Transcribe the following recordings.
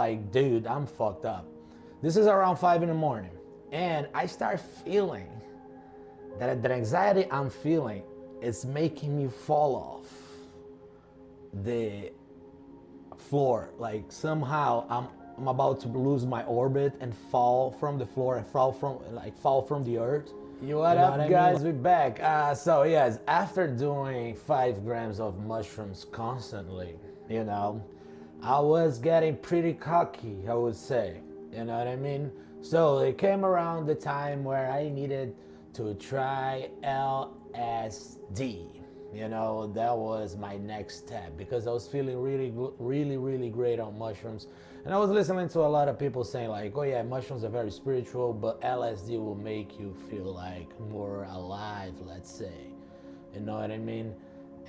like, dude, I'm fucked up. This is around 5 in the morning. And I start feeling that the anxiety I'm feeling is making me fall off the floor. Like somehow I'm about to lose my orbit and fall from the floor and fall from the earth. What know up, what I mean? guys? We're back. So yes, after doing 5 grams of mushrooms constantly, I was getting pretty cocky, I would say. You know what I mean? So it came around the time where I needed to try LSD. That was my next step because I was feeling really great on mushrooms. And I was listening to a lot of people saying like, oh yeah, mushrooms are very spiritual, but LSD will make you feel like more alive, let's say. You know what I mean?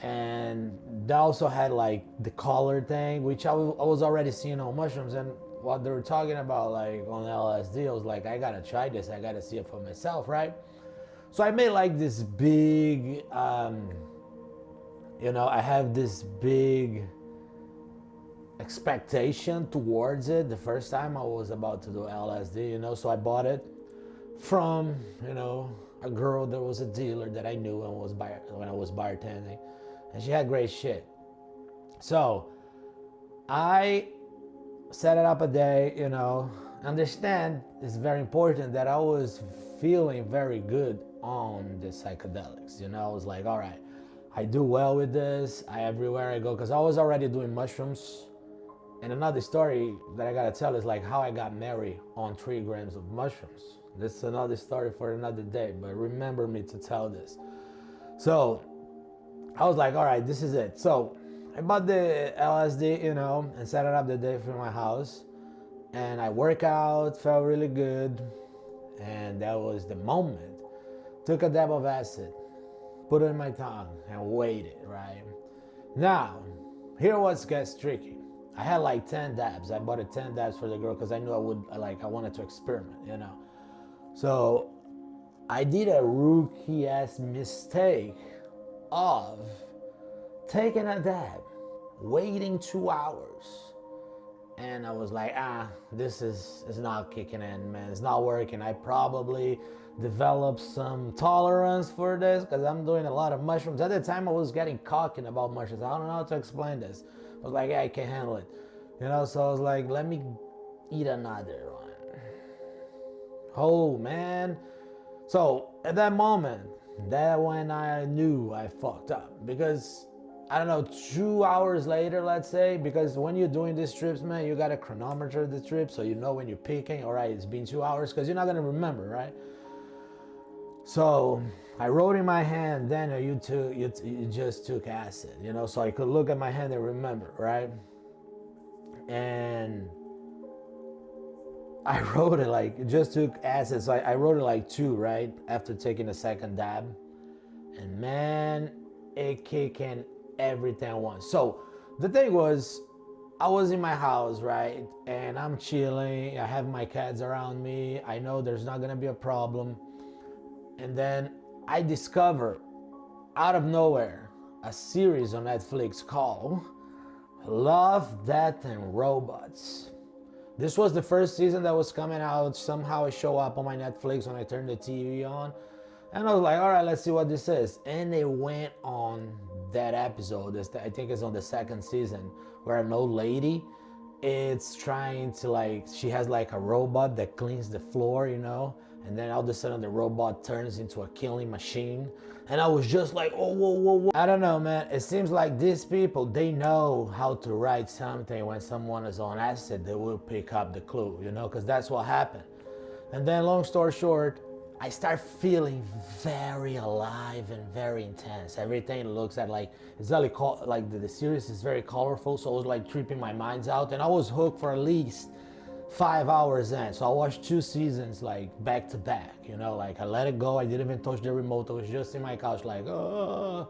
And they also had like the color thing, which I was already seeing on mushrooms. And what they were talking about like on LSD, I was like, I gotta try this. I gotta see it for myself, right? So I made like this big, I have this big expectation towards it the first time I was about to do LSD, so I bought it from, a girl that was a dealer that I knew when I was bartending, and she had great shit. So I set it up a day, understand it's very important that I was feeling very good on the psychedelics. I was like, all right, I do well with this. Everywhere I go, because I was already doing mushrooms. And another story that I gotta tell is like how I got married on 3 grams of mushrooms. This is another story for another day, but remember me to tell this. So I was like, all right, this is it. So I bought the LSD, and set it up the day for my house. And I work out, felt really good. And that was the moment. Took a dab of acid, put it in my tongue, and waited, right? Now, here what gets tricky. I had like 10 dabs. I bought 10 dabs for the girl because I knew I wanted to experiment, So I did a rookie ass mistake of taking a dab, waiting 2 hours. And I was like, this is not kicking in, man. It's not working. I probably developed some tolerance for this because I'm doing a lot of mushrooms. At the time, I was getting cocky about mushrooms. I don't know how to explain this. I was like, yeah, I can't handle it. So I was like, let me eat another one. Oh, man. So at that moment, that when I knew I fucked up. Because, I don't know, 2 hours later, let's say, because when you're doing these trips, man, you got to chronometer the trip so you know when you're peaking, all right, it's been 2 hours, because you're not going to remember, right? So I wrote in my hand, Daniel, you just took acid, so I could look at my hand and remember, right? And I wrote it like, just took acid, so I wrote it like 2, right? After taking the second dab. And man, it kicked in everything at once. So the thing was, I was in my house, right? And I'm chilling. I have my cats around me. I know there's not gonna be a problem. And then I discovered, out of nowhere, a series on Netflix called Love, Death, and Robots. This was the first season that was coming out. Somehow it showed up on my Netflix when I turned the TV on. And I was like, all right, let's see what this is. And it went on that episode, I think it's on the second season, where an old lady, it's trying to she has like a robot that cleans the floor, and then all of a sudden the robot turns into a killing machine. And I was just like, oh, whoa. I don't know, man. It seems like these people, they know how to write something. When someone is on acid, they will pick up the clue, because that's what happened. And then long story short, I start feeling very alive and very intense. Everything looks at it's really the series is very colorful, so I was like tripping my minds out, and I was hooked for at least 5 hours in. So I watched 2 seasons back to back. I let it go. I didn't even touch the remote. I was just in my couch oh.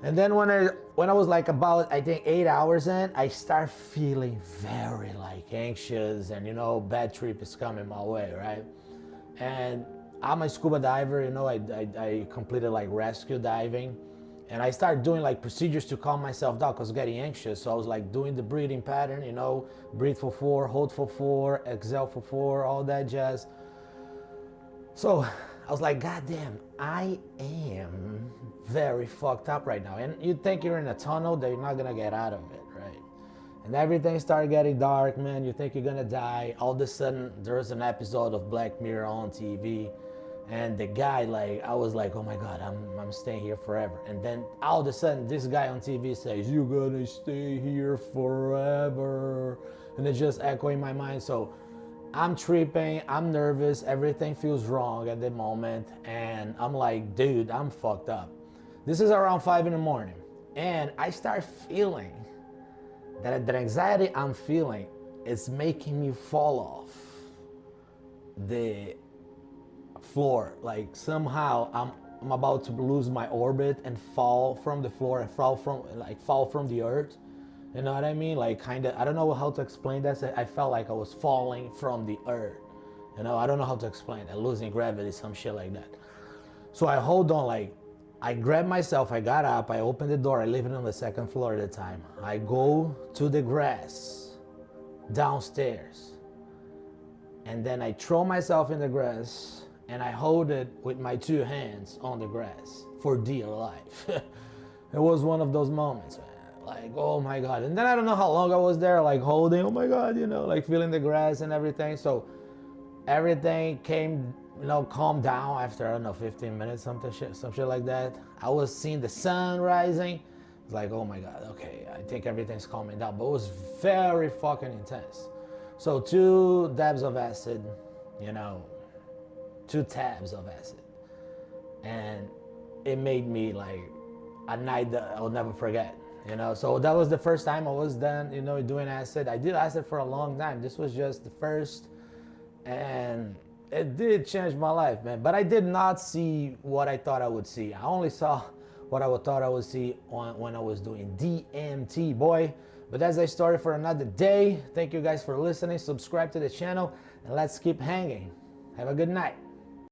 And then when I was about, I think, 8 hours in, I start feeling very anxious, and bad trip is coming my way, right? And I'm a scuba diver, I completed rescue diving, And I started doing like procedures to calm myself down because I was getting anxious. So I was like doing the breathing pattern, you know, breathe for 4, hold for 4, exhale for 4, all that jazz. So I was like, God damn, I am very fucked up right now. And you think you're in a tunnel that you're not gonna get out of it, right? And everything started getting dark, man. You think you're gonna die. All of a sudden, there's an episode of Black Mirror on TV. And the guy, like, I was like, oh my God, I'm staying here forever. And then all of a sudden, this guy on TV says, you're gonna stay here forever. And it's just echoing my mind. So I'm tripping, I'm nervous, everything feels wrong at the moment. And I'm like, dude, I'm fucked up. This is around 5 in the morning. And I start feeling that the anxiety I'm feeling is making me fall off the floor. Like somehow I'm about to lose my orbit and fall from the floor and fall from the earth. You know what I mean? Like kind of, I don't know how to explain that. I felt like I was falling from the earth. You know, I don't know how to explain that. Losing gravity, some shit like that. So I hold on, like I grabbed myself, I got up, I opened the door, I lived on the second floor at the time. I go to the grass downstairs. And then I throw myself in the grass and I hold it with my 2 hands on the grass for dear life. It was one of those moments, man. Like, oh my God. And then I don't know how long I was there, like holding, oh my God, you know, like feeling the grass and everything. So everything came, you know, calmed down after, I don't know, 15 minutes, some shit like that. I was seeing the sun rising. It's like, oh my God, okay, I think everything's calming down. But it was very fucking intense. So 2 dabs of acid, you know, 2 tabs of acid. And it made me like a night that I'll never forget, you know. So that was the first time I was done, you know, doing acid. I did acid for a long time. This was just the first, and it did change my life, man. But I did not see what I thought I would see. I only saw what I thought I would see when I was doing DMT, boy. But that's a story for another day. Thank you guys for listening. Subscribe to the channel, and let's keep hanging. Have a good night.